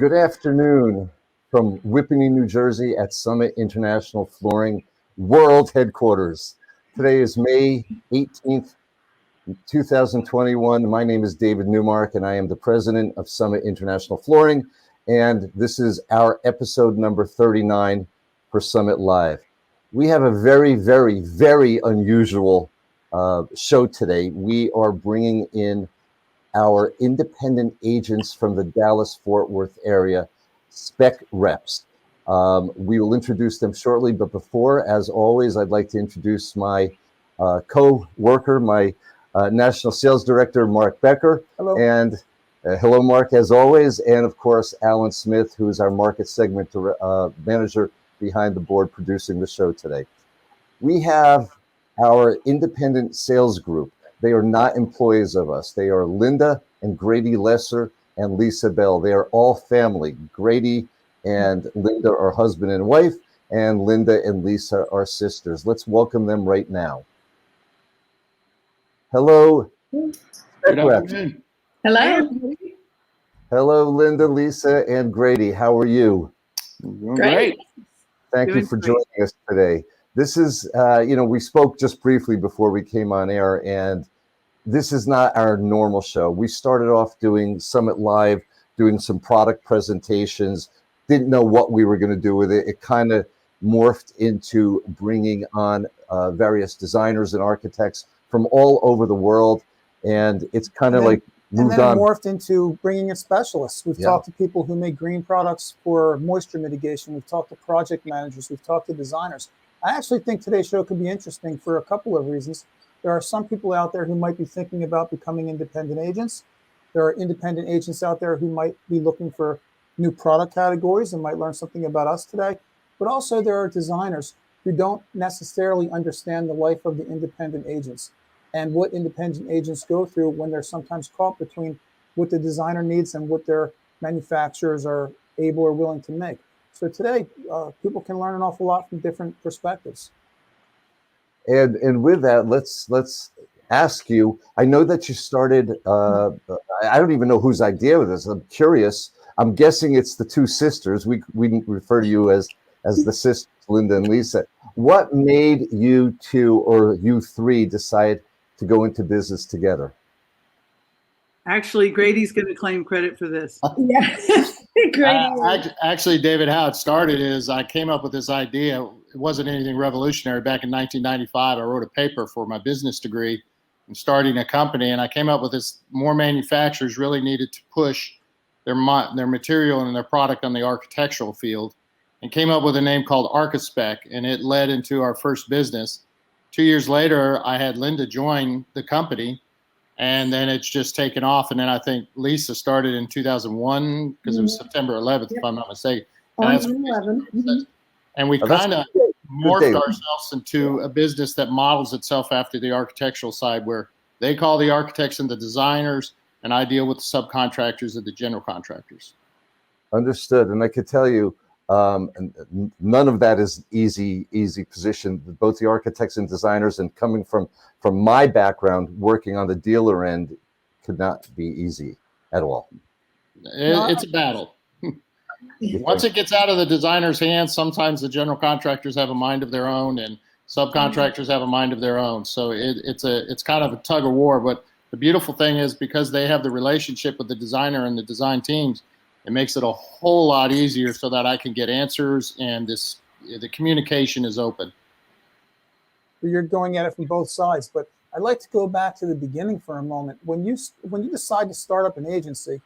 Good afternoon from Whippany, New Jersey at Summit International Flooring World Headquarters. Today is May 18th, 2021. My name is David Newmark and I am the president of Summit International Flooring. And this is our episode number 39 for Summit Live. We have a very, very, very unusual show today. We are bringing in our independent agents from the Dallas-Fort Worth area, SpecReps. We will introduce them shortly, but before, as always, I'd like to introduce my co-worker, my National Sales Director, Marc Becker. Hello. And hello, Marc, as always. And of course, Alan Smith, who is our market segment manager behind the board producing the show today. We have our independent sales group. They are not employees of us. They are Linda and Grady Leser and Lisa Bell. They are all family. Grady and Linda are husband and wife, and Linda and Lisa are sisters. Let's welcome them right now. Hello. Good afternoon. Hello. Hello, Linda, Lisa, and Grady. How are you? Great. Thank you for joining us today. This is, we spoke just briefly before we came on air, and this is not our normal show. We started off doing Summit Live, doing some product presentations, didn't know what we were going to do with it. It kind of morphed into bringing on various designers and architects from all over the world, and it's kind of like moved on. And then it morphed into bringing in specialists. We've talked to people who make green products for moisture mitigation. We've talked to project managers. We've talked to designers. I actually think today's show could be interesting for a couple of reasons. There are some people out there who might be thinking about becoming independent agents. There are independent agents out there who might be looking for new product categories and might learn something about us today. But also there are designers who don't necessarily understand the life of the independent agents and what independent agents go through when they're sometimes caught between what the designer needs and what their manufacturers are able or willing to make. So today, people can learn an awful lot from different perspectives. And with that, let's ask you. I know that you started. I don't even know whose idea was this. I'm curious. I'm guessing it's the two sisters. We refer to you as the sisters, Linda and Lisa. What made you two or you three decide to go into business together? Actually, Grady's going to claim credit for this. Yeah. Actually, David, how it started is I came up with this idea. It wasn't anything revolutionary. Back in 1995, I wrote a paper for my business degree and starting a company, and I came up with this: more manufacturers really needed to push their material and their product on the architectural field, and came up with a name called ArchiSpec, and it led into our first business. 2 years later, I had Linda join the company, and then it's just taken off. And then I think Lisa started in 2001 because it was September 11th, if I'm not mistaken. And we kind of morphed ourselves into a business that models itself after the architectural side, where they call the architects and the designers, and I deal with the subcontractors and the general contractors. Understood. And I could tell you, none of that is easy position. Both the architects and designers, and coming from my background, working on the dealer end, could not be easy at all. It's a battle. Once it gets out of the designer's hands, sometimes the general contractors have a mind of their own, and subcontractors have a mind of their own. So it's kind of a tug of war. But the beautiful thing is, because they have the relationship with the designer and the design teams, it makes it a whole lot easier so that I can get answers, and the communication is open. You're going at it from both sides, but I'd like to go back to the beginning for a moment. When you decide to start up an agency,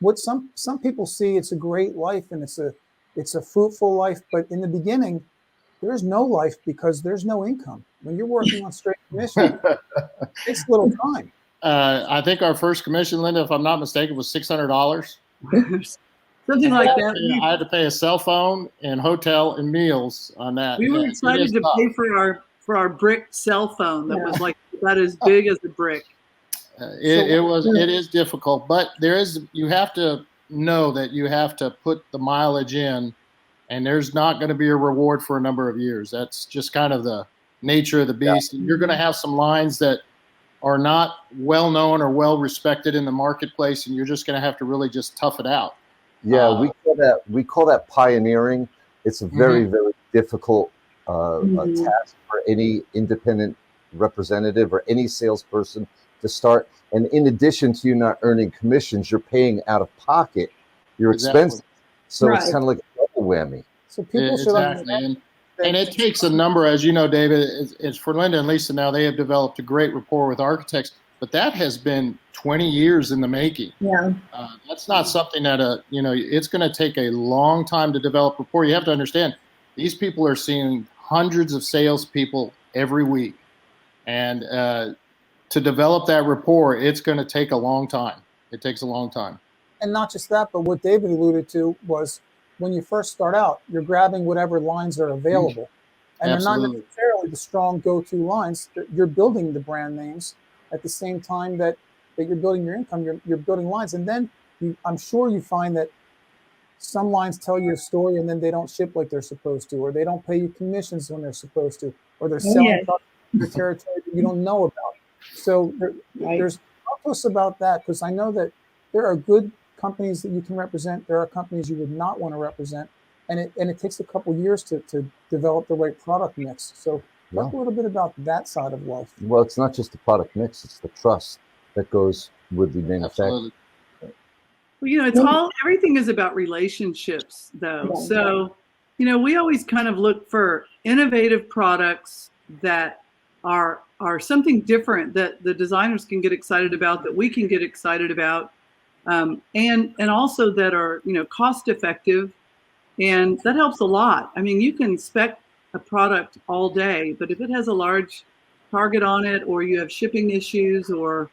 what some people see, it's a great life and it's a fruitful life, but in the beginning, there's no life because there's no income. When you're working on straight commission, it takes a little time. I think our first commission, Linda, if I'm not mistaken, was $600. Something like that. I had to pay a cell phone and hotel and meals on that. We were excited to pay for our brick cell phone that was like about as big as a brick. It is difficult, but you have to know that you have to put the mileage in, and there's not going to be a reward for a number of years. That's just kind of the nature of the beast. Yeah. You're going to have some lines that are not well known or well respected in the marketplace, and you're just going to have to really just tough it out. Yeah, we call that pioneering. It's a very, very difficult task for any independent representative or any salesperson to start. And in addition to you not earning commissions, you're paying out of pocket your expenses. So it's kind of like a double whammy. So people should understand. And it takes a number, as you know, David, it's for Linda and Lisa now, they have developed a great rapport with architects, but that has been 20 years in the making. Yeah. That's not something that, it's going to take a long time to develop rapport. You have to understand, these people are seeing hundreds of salespeople every week. And to develop that rapport, it's going to take a long time. It takes a long time. And not just that, but what David alluded to was when you first start out, you're grabbing whatever lines are available. And they're not necessarily the strong go-to lines. You're building the brand names at the same time that you're building your income, you're building lines. And then I'm sure you find that some lines tell you a story and then they don't ship like they're supposed to, or they don't pay you commissions when they're supposed to, or they're selling the territory that you don't know about. So there's talk to us about that, because I know that there are good companies that you can represent. There are companies you would not want to represent. And it takes a couple years to develop the right product mix. So talk a little bit about that side of life. Well, it's not just the product mix, it's the trust that goes with the manufacturer. Well, everything is about relationships though. Yeah. So, we always kind of look for innovative products that are something different that the designers can get excited about, that we can get excited about. And also that are, cost effective, and that helps a lot. I mean, you can spec a product all day, but if it has a large target on it, or you have shipping issues, or,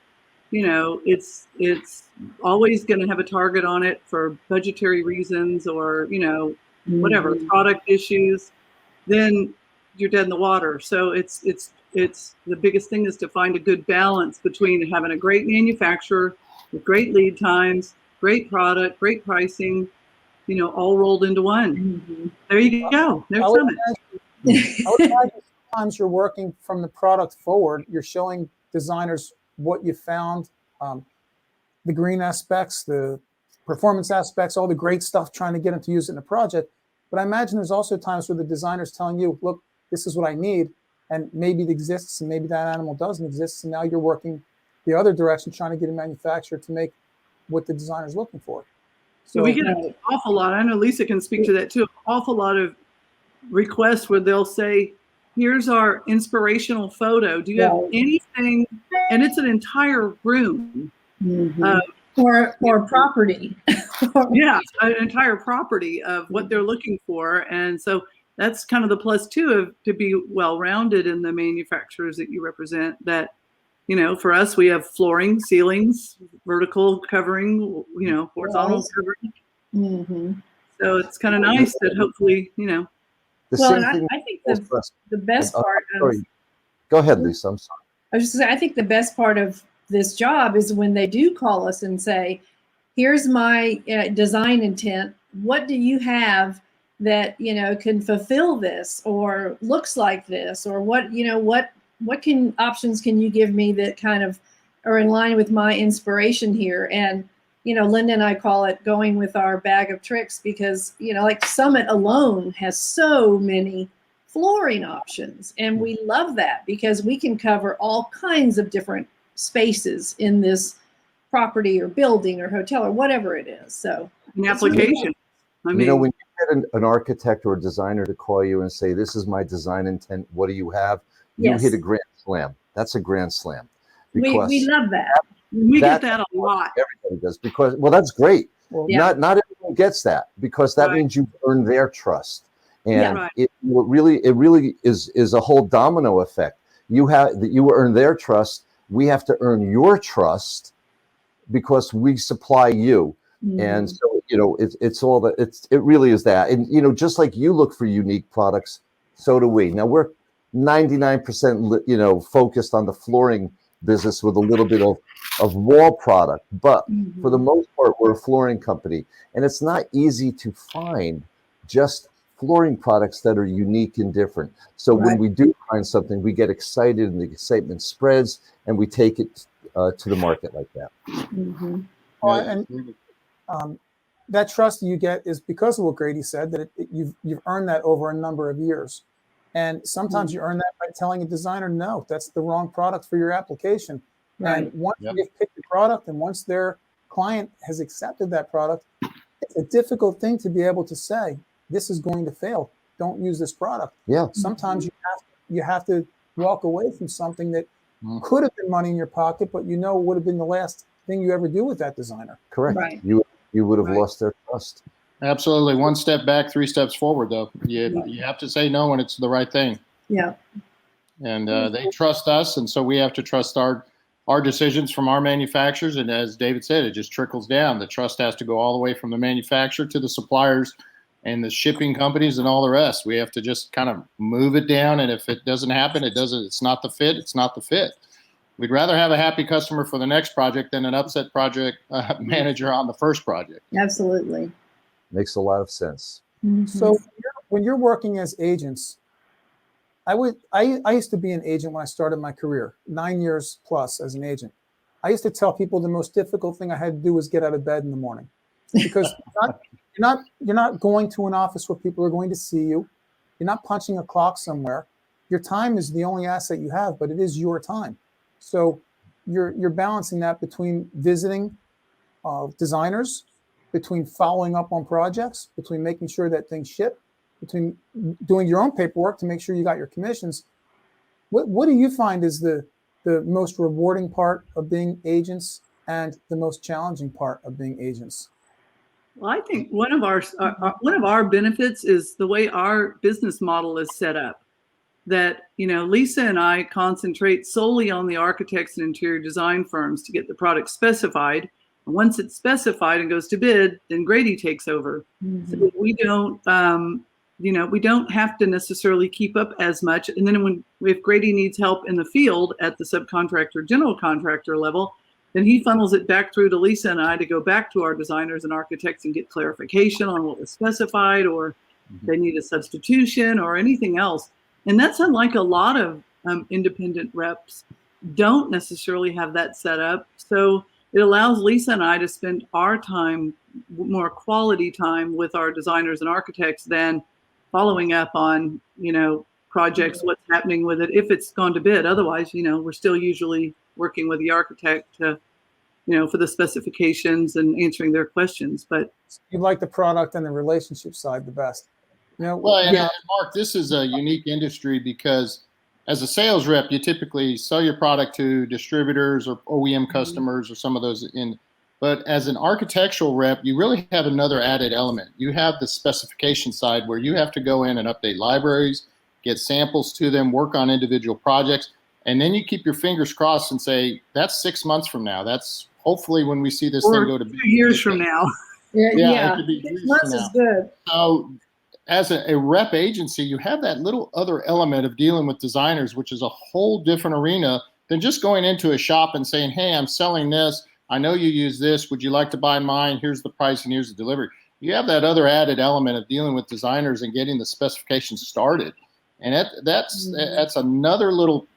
it's always going to have a target on it for budgetary reasons, or, whatever, product issues, then you're dead in the water. So it's the biggest thing is to find a good balance between having a great manufacturer with great lead times, great product, great pricing, all rolled into one. There you go. There's I would imagine sometimes you're working from the product forward. You're showing designers what you found, the green aspects, the performance aspects, all the great stuff, trying to get them to use it in a project. But I imagine there's also times where the designer's telling you, look, this is what I need. And maybe it exists and maybe that animal doesn't exist. And now you're working the other direction, trying to get a manufacturer to make what the designer's looking for. So we get an awful lot. I know Lisa can speak to that too. An awful lot of requests where they'll say, here's our inspirational photo. Do you have anything? And it's an entire room. Or property. Yeah, an entire property of what they're looking for. And so that's kind of the plus too of to be well-rounded in the manufacturers that you represent. That, for us, we have flooring, ceilings, vertical covering, horizontal covering. So it's kind of nice that hopefully, Well, and I think the best part of... Go ahead, Lisa. I'm sorry. I was just going to say, I think the best part of this job is when they do call us and say, here's my design intent. What do you have that, can fulfill this, or looks like this, or what options can you give me that kind of are in line with my inspiration here? And, Linda and I call it going with our bag of tricks, because, like Summit alone has so many flooring options. And we love that because we can cover all kinds of different spaces in this property or building or hotel or whatever it is. So an application. When you get an architect or a designer to call you and say, this is my design intent, what do you have? You hit a grand slam. That's a grand slam. We love that. We get that a lot. Everybody does, because, that's great. Not everyone gets that, because that means you earn their trust. And it really is a whole domino effect. You earn their trust. We have to earn your trust because we supply you. And so, it's all that it really is that. And, just like you look for unique products, so do we. Now we're 99%, focused on the flooring business with a little bit of wall product. But for the most part, we're a flooring company, and it's not easy to find just flooring products that are unique and different. So when we do find something, we get excited, and the excitement spreads, and we take it to the market like that. that trust you get is because of what Grady said, that you've earned that over a number of years. And sometimes you earn that by telling a designer, no, that's the wrong product for your application. Right. And once you've picked the product and once their client has accepted that product, it's a difficult thing to be able to say, this is going to fail. Don't use this product. Yeah. Sometimes you have to walk away from something that could have been money in your pocket, but would have been the last thing you ever do with that designer. Correct. Right. You would have lost their trust. Absolutely. One step back, 3 steps forward, though. You have to say no when it's the right thing. Yeah. And they trust us, and so we have to trust our decisions from our manufacturers. And as David said, it just trickles down. The trust has to go all the way from the manufacturer to the suppliers and the shipping companies and all the rest. We have to just kind of move it down. And if it doesn't happen, it doesn't. It's not the fit. It's not the fit. We'd rather have a happy customer for the next project than an upset project manager on the first project. Absolutely. Makes a lot of sense. So when you're working as agents, I used to be an agent when I started my career, 9 years plus as an agent. I used to tell people the most difficult thing I had to do was get out of bed in the morning, because you're not going to an office where people are going to see you. You're not punching a clock somewhere. Your time is the only asset you have, but it is your time. So you're balancing that between visiting designers, between following up on projects, between making sure that things ship, between doing your own paperwork to make sure you got your commissions. What do you find is the most rewarding part of being agents and the most challenging part of being agents? Well, I think one of our benefits is the way our business model is set up. That, Lisa and I concentrate solely on the architects and interior design firms to get the product specified. And once it's specified and goes to bid, then Grady takes over. So we don't, we don't have to necessarily keep up as much. And then if Grady needs help in the field at the subcontractor, general contractor level, then he funnels it back through to Lisa and I to go back to our designers and architects and get clarification on what was specified, or they need a substitution or anything else. And that's unlike a lot of independent reps don't necessarily have that set up. So it allows Lisa and I to spend our time, more quality time, with our designers and architects than following up on, projects, what's happening with it, if it's gone to bid. Otherwise, we're still usually working with the architect to, for the specifications and answering their questions. But you like the product and the relationship side the best. Well, and Mark, this is a unique industry because as a sales rep, you typically sell your product to distributors or OEM customers or some of those in. But as an architectural rep, you really have another added element. You have the specification side where you have to go in and update libraries, get samples to them, work on individual projects, and then you keep your fingers crossed and say, that's 6 months from now. That's hopefully when we see this thing go to 2 years from now. Yeah. It could be 6 months is good. So as a rep agency, you have that little other element of dealing with designers, which is a whole different arena than just going into a shop and saying, hey, I'm selling this. I know you use this. Would you like to buy mine? Here's the price and here's the delivery. You have that other added element of dealing with designers and getting the specifications started. And that's another little,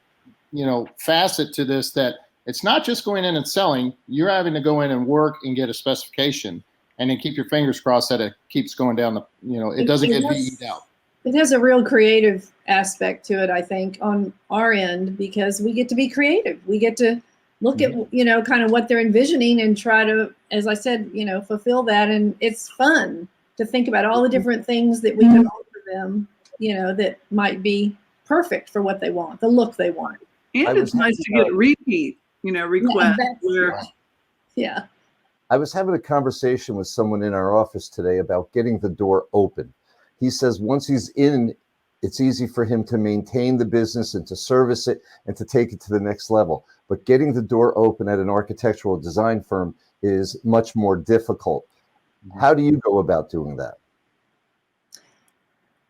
facet to this, that it's not just going in and selling. You're having to go in and work and get a specification. And then keep your fingers crossed that it keeps going down the, it doesn't get VE'd out. It has a real creative aspect to it, I think, on our end, because we get to be creative. We get to look at, kind of what they're envisioning and try to, as I said, fulfill that. And it's fun to think about all the different things that we can offer them, that might be perfect for what they want, the look they want. And it's nice to get repeat, requests. Yeah. I was having a conversation with someone in our office today about getting the door open. He says once he's in, it's easy for him to maintain the business and to service it and to take it to the next level. But getting the door open at an architectural design firm is much more difficult. How do you go about doing that?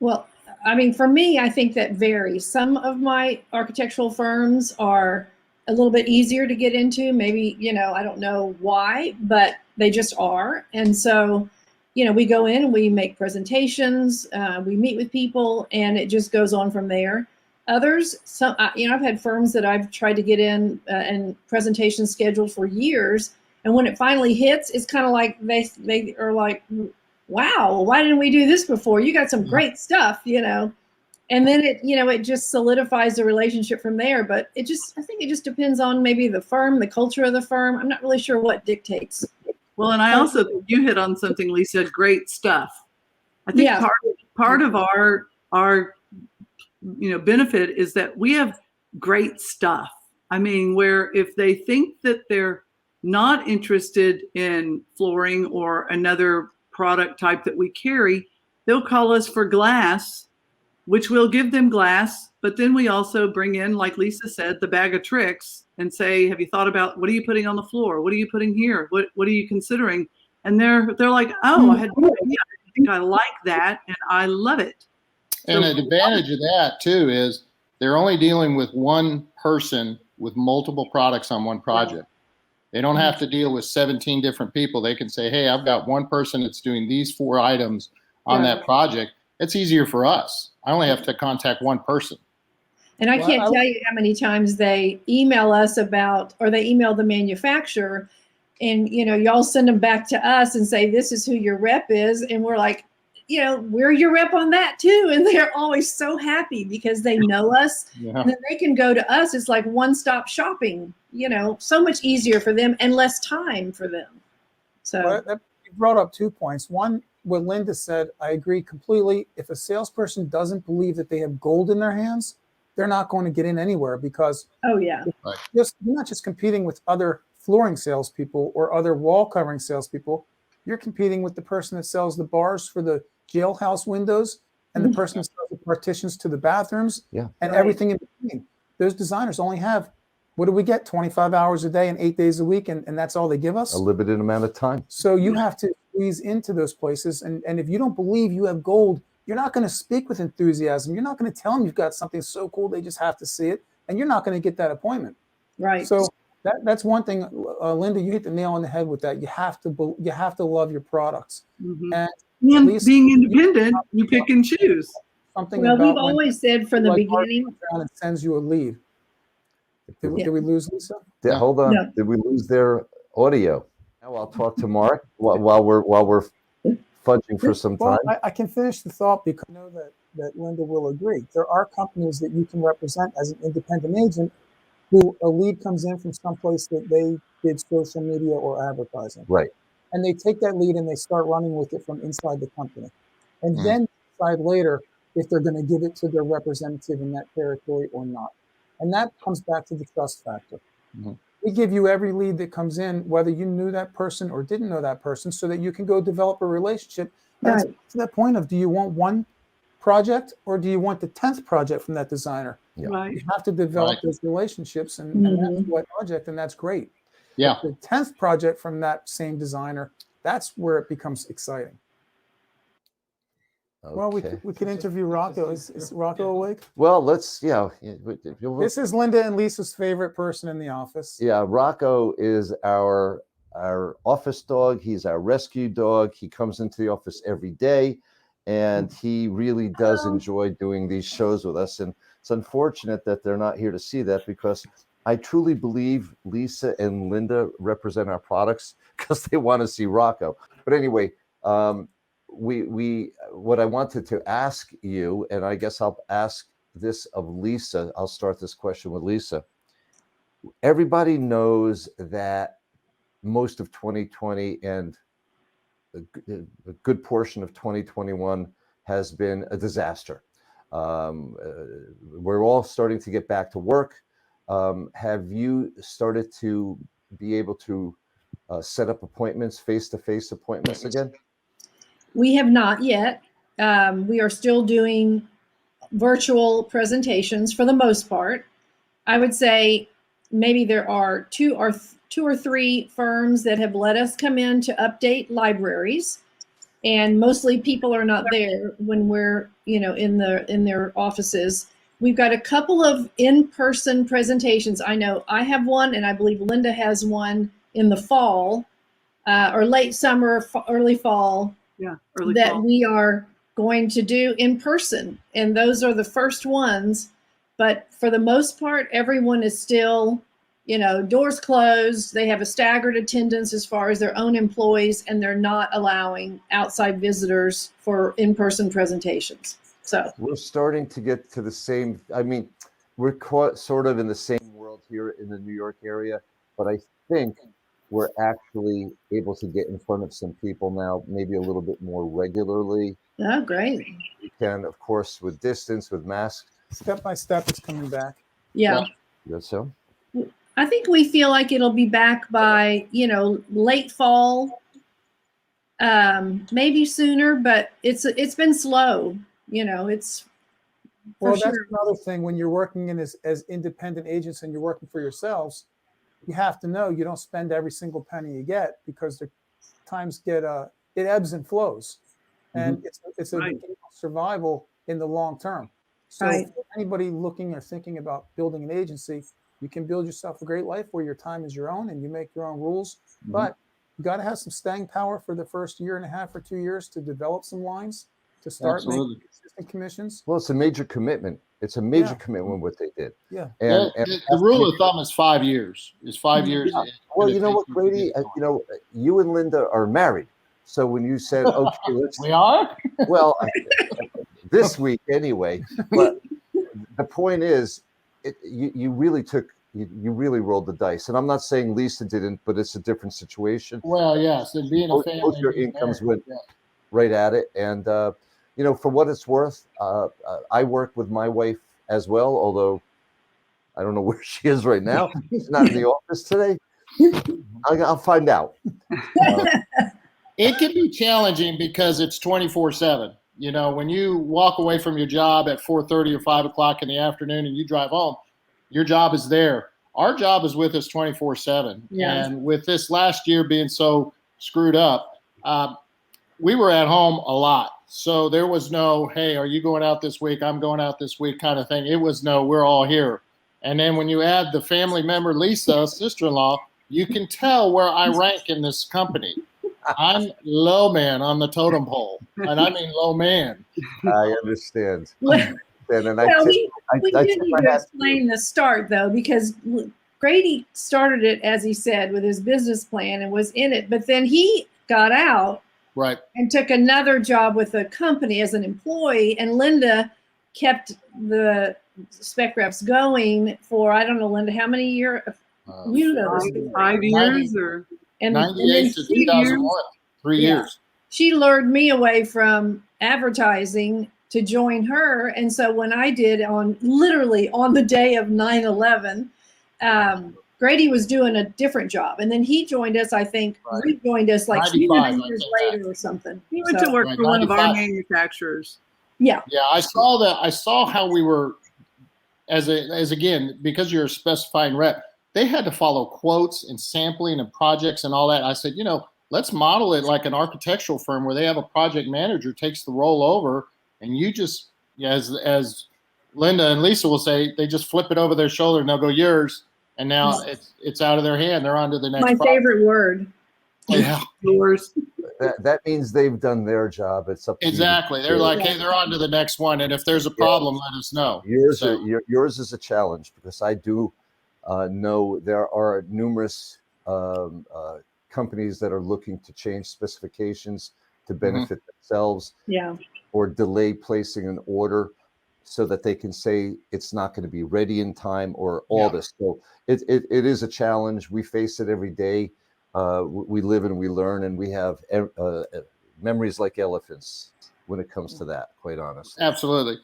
Well, I mean, for me, I think that varies. Some of my architectural firms are a little bit easier to get into. Maybe, I don't know why, but they just are. And so, we go in and we make presentations, we meet with people, and it just goes on from there. Others, I've had firms that I've tried to get in and presentations scheduled for years, And when it finally hits, it's kind of like they are like, wow, why didn't we do this before? You got some great stuff, you know. And then it just solidifies the relationship from there. But I think it just depends on maybe the firm, the culture of the firm. I'm not really sure what dictates. Well, and I also think you hit on something, Lisa, great stuff. I think part of our benefit is that we have great stuff. I mean, where if they think that they're not interested in flooring or another product type that we carry, they'll call us for glass, which we'll give them glass, but then we also bring in, like Lisa said, the bag of tricks and say, have you thought about what are you putting on the floor? What are you putting here? What are you considering? And they're like, oh, I had no idea. I think I like that and I love it. And an advantage of that too is they're only dealing with one person with multiple products on one project. They don't have to deal with 17 different people. They can say, hey, I've got one person that's doing these 4 items on that project. It's easier for us. I only have to contact one person. And I can't tell you how many times they email us or they email the manufacturer and, y'all send them back to us and say, this is who your rep is. And we're like, we're your rep on that too. And they're always so happy because they know us. Yeah. And then they can go to us. It's like one-stop shopping, so much easier for them and less time for them. So that brought up 2 points. One, what Linda said, I agree completely. If a salesperson doesn't believe that they have gold in their hands, they're not going to get in anywhere because you're not just competing with other flooring salespeople or other wall covering salespeople. You're competing with the person that sells the bars for the jailhouse windows and the person that sells the partitions to the bathrooms and everything in between. Those designers only have, what do we get? 25 hours a day and 8 days a week, and that's all they give us? A limited amount of time. So you have to squeeze into those places. And if you don't believe you have gold, you're not going to speak with enthusiasm. You're not going to tell them you've got something so cool, they just have to see it. And you're not going to get that appointment. Right. So that's one thing, Linda, you hit the nail on the head with that. You have to love your products. And being independent, you pick and choose. We've always said from the beginning. It sends you a lead. Did we lose Lisa? Hold on. No. Did we lose their audio? Now I'll talk to Marc while we're fudging for some time. Well, I can finish the thought because I know that Linda will agree. There are companies that you can represent as an independent agent who a lead comes in from someplace that they did social media or advertising. Right. And they take that lead and they start running with it from inside the company. And then decide later if they're going to give it to their representative in that territory or not. And that comes back to the trust factor. We give you every lead that comes in, whether you knew that person or didn't know that person, so that you can go develop a relationship. Right. To that point of, do you want one project or do you want the 10th project from that designer? Right. You have to develop those relationships and that's what project, and that's great. Yeah. But the 10th project from that same designer, that's where it becomes exciting. Okay. Well, we can interview Rocco. Is Rocco awake? Well, let's, This is Linda and Lisa's favorite person in the office. Yeah, Rocco is our office dog. He's our rescue dog. He comes into the office every day, and he really does enjoy doing these shows with us. And it's unfortunate that they're not here to see that, because I truly believe Lisa and Linda represent our products because they want to see Rocco. But anyway, what I wanted to ask you, and I guess I'll ask this of Lisa. I'll start this question with Lisa. Everybody knows that most of 2020 and a good portion of 2021 has been a disaster. We're all starting to get back to work. Have you started to be able to set up appointments, face-to-face appointments again? We have not yet. We are still doing virtual presentations for the most part. I would say maybe there are two or three firms that have let us come in to update libraries, and mostly people are not there when we're in their offices. We've got a couple of in-person presentations. I know I have one, and I believe Linda has one in the fall or late summer, early fall. Yeah, that we are going to do in person. And those are the first ones. But for the most part, everyone is still doors closed. They have a staggered attendance as far as their own employees, and they're not allowing outside visitors for in-person presentations. So we're starting to get to the same. I mean, we're sort of in the same world here in the New York area, but I think we're actually able to get in front of some people now, maybe a little bit more regularly. Oh, great. We can, of course, with distance, with masks. Step by step, it's coming back. Yeah. That's so. I think we feel like it'll be back by, late fall, maybe sooner, but it's been slow. It's Well, for that's sure. another thing when you're working as independent agents and you're working for yourselves, you have to know you don't spend every single penny you get, because the times get it ebbs and flows, and it's a Right. survival in the long term. So Right. for anybody looking or thinking about building an agency, you can build yourself a great life where your time is your own and you make your own rules. But you got to have some staying power for the first year and a half or 2 years to develop some lines, to start making consistent commissions. Well, it's a major commitment. It's a major commitment what they did. Yeah. And the rule of thumb is 5 years. Is 5 years. Yeah. Well, you know what, Grady? You and Linda are married. So when you said, okay, let's. We are? Well, this week anyway. But the point is, you really you really rolled the dice. And I'm not saying Lisa didn't, but it's a different situation. Well, yes. And being a family. Both your incomes went right at it. And, for what it's worth, I work with my wife as well, although I don't know where she is right now. She's not in the office today. I'll find out. It can be challenging because it's 24/7. When you walk away from your job at 4:30 or 5 o'clock in the afternoon and you drive home, your job is there. Our job is with us 24/7. Yeah. And with this last year being so screwed up, we were at home a lot. So there was no, hey, are you going out this week? I'm going out this week kind of thing. It was no, we're all here. And then when you add the family member, Lisa, sister-in-law, you can tell where I rank in this company. I'm low man on the totem pole, and I mean low man. I understand. Well, we do need to explain the start, though, because Grady started it, as he said, with his business plan and was in it. But then he got out and took another job with a company as an employee. And Linda kept the SpecReps going for, I don't know, Linda, how many years? 5 years or? And 98 to 2001, 3 years. She lured me away from advertising to join her. And so when I did literally on the day of 9/11, Grady was doing a different job. And then he joined us, I think, rejoined us like 2 years later or something. He went to work for one of our manufacturers. Yeah. Yeah, I saw that. I saw how we were, as again, because you're a specifying rep, they had to follow quotes and sampling and projects and all that. I said, let's model it like an architectural firm where they have a project manager takes the role over, and you just, as Linda and Lisa will say, they just flip it over their shoulder and they'll go yours, and now it's out of their hand. They're on to the next. My favorite word. Yeah. Yours. That means they've done their job. It's up to exactly. They're like, hey, they're on to the next one, and if there's a problem, let us know. Yours is a challenge, because I do know there are numerous companies that are looking to change specifications to benefit themselves, or delay placing an order so that they can say it's not going to be ready in time, or all this. So it is a challenge. We face it every day. We live and we learn, and we have memories like elephants when it comes to that, quite honestly. Absolutely.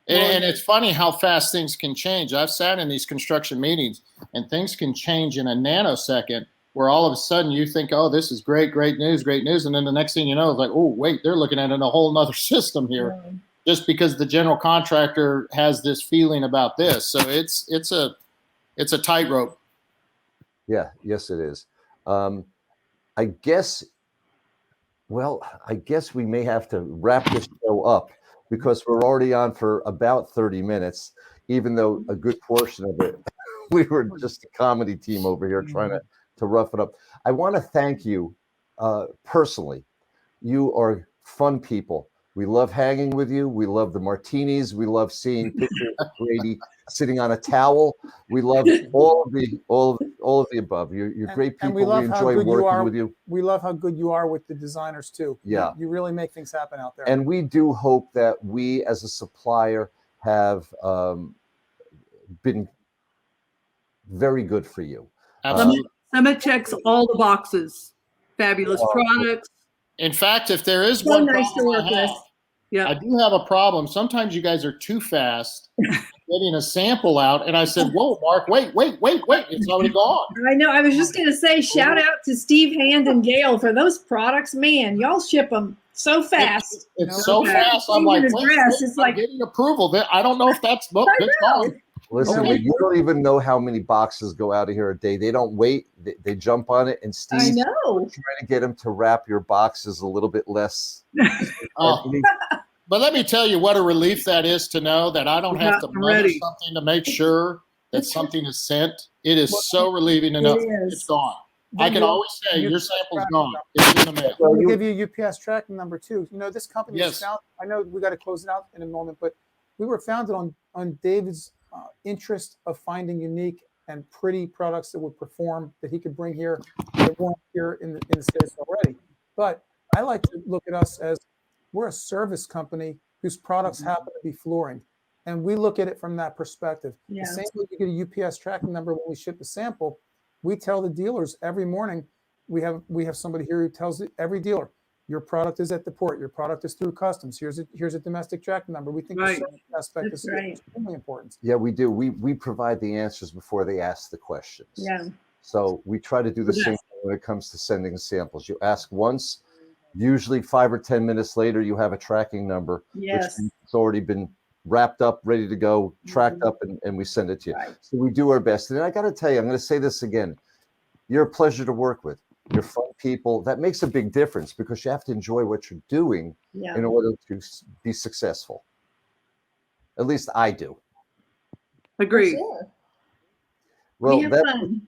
And it's funny how fast things can change. I've sat in these construction meetings, and things can change in a nanosecond, where all of a sudden you think, oh, this is great news. And then the next thing you know, it's like, oh, wait, they're looking at a whole nother system here, just because the general contractor has this feeling about this. So it's a tightrope. Yeah, yes, it is. I guess we may have to wrap this show up, because we're already on for about 30 minutes, even though a good portion of it, we were just a comedy team over here trying to rough it up. I want to thank you personally. You are fun people. We love hanging with you. We love the martinis. We love seeing pictures of Grady sitting on a towel. We love all of the above. You're great people. And we love how enjoy good you working are with you. We love how good you are with the designers too. Yeah. You really make things happen out there. And we do hope that we, as a supplier, have been very good for you. Absolutely. Summit checks all the boxes. Fabulous products. In fact, if there is So one nice to problem work I have, with. Yeah. I do have a problem. Sometimes you guys are too fast getting a sample out. And I said, whoa, Mark, wait. It's already gone. I know. I was just going to say, shout out to Steve Hand and Gail for those products. Man, y'all ship them so fast. It's so fast. I'm like, wait, it's I'm like getting approval. I don't know if that's gone. Listen, you don't even know how many boxes go out of here a day. They don't wait. They jump on it. And Steve, I know. trying to get them to wrap your boxes a little bit less. But let me tell you what a relief that is to know that I don't have to mother something to make sure that something is sent. It is so relieving to know it's gone. I can always say your sample's gone. It's in the mail. We'll give you a UPS tracking number too. You know, this company was Yes. founded, I know we got to close it out in a moment, but we were founded on David's interest of finding unique and pretty products that would perform, that he could bring here that weren't here in the States already. But I like to look at us as we're a service company whose products happen to be flooring. And we look at it from that perspective. Yeah. The same way you get a UPS tracking number when we ship the sample, we tell the dealers every morning, we have somebody here who tells every dealer, your product is at the port, your product is through customs, here's a domestic tracking number. We think the service aspect is extremely important. Yeah, we do. We provide the answers before they ask the questions. Yeah. So we try to do the same thing when it comes to sending samples. You ask once, usually 5 or 10 minutes later, you have a tracking number, which has already been wrapped up, ready to go, tracked up, and we send it to you. Right. So we do our best. And I got to tell you, I'm going to say this again. You're a pleasure to work with. You're fun people. That makes a big difference because you have to enjoy what you're doing in order to be successful. At least I do. Agreed. Sure. Well, we have fun.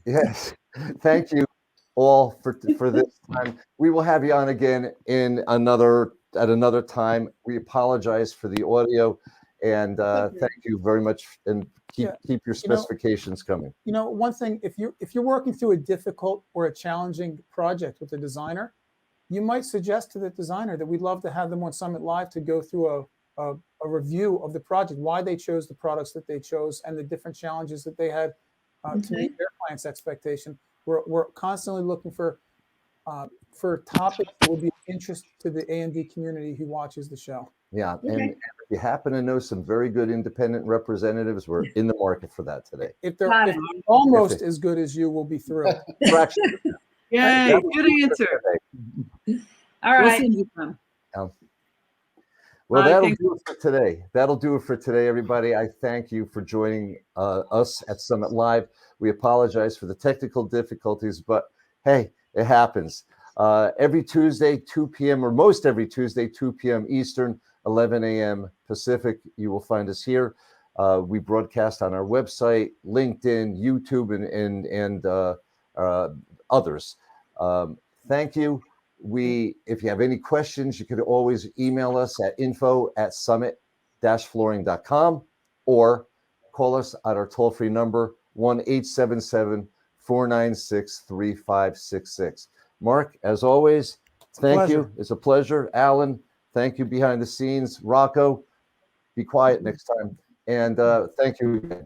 Yes. Thank you all for this time. We will have you on again at another time. We apologize for the audio, and thank you very much. And keep your specifications coming. You know, one thing, if you're working through a difficult or a challenging project with a designer, you might suggest to the designer that we'd love to have them on Summit Live to go through a review of the project, why they chose the products that they chose, and the different challenges that they had to meet their client's expectation. We're constantly looking for topics that will be of interest to the A&D community who watches the show. Yeah, and if you happen to know some very good independent representatives, we're in the market for that today. If they're almost as good as you, we'll be thrilled. Yay, good answer. All right. Well, that'll do it for today. That'll do it for today, everybody. I thank you for joining us at Summit Live. We apologize for the technical difficulties, but hey, it happens. Every Tuesday, 2 p.m., or most every Tuesday, 2 p.m. Eastern, 11 a.m. Pacific, you will find us here. We broadcast on our website, LinkedIn, YouTube, and others. Thank you. If you have any questions, you could always email us at info@summit-flooring.com or call us at our toll-free number, 1-877-496-3566. Mark, as always, thank you. It's a pleasure. Alan, thank you behind the scenes. Rocco, be quiet next time. And thank you again.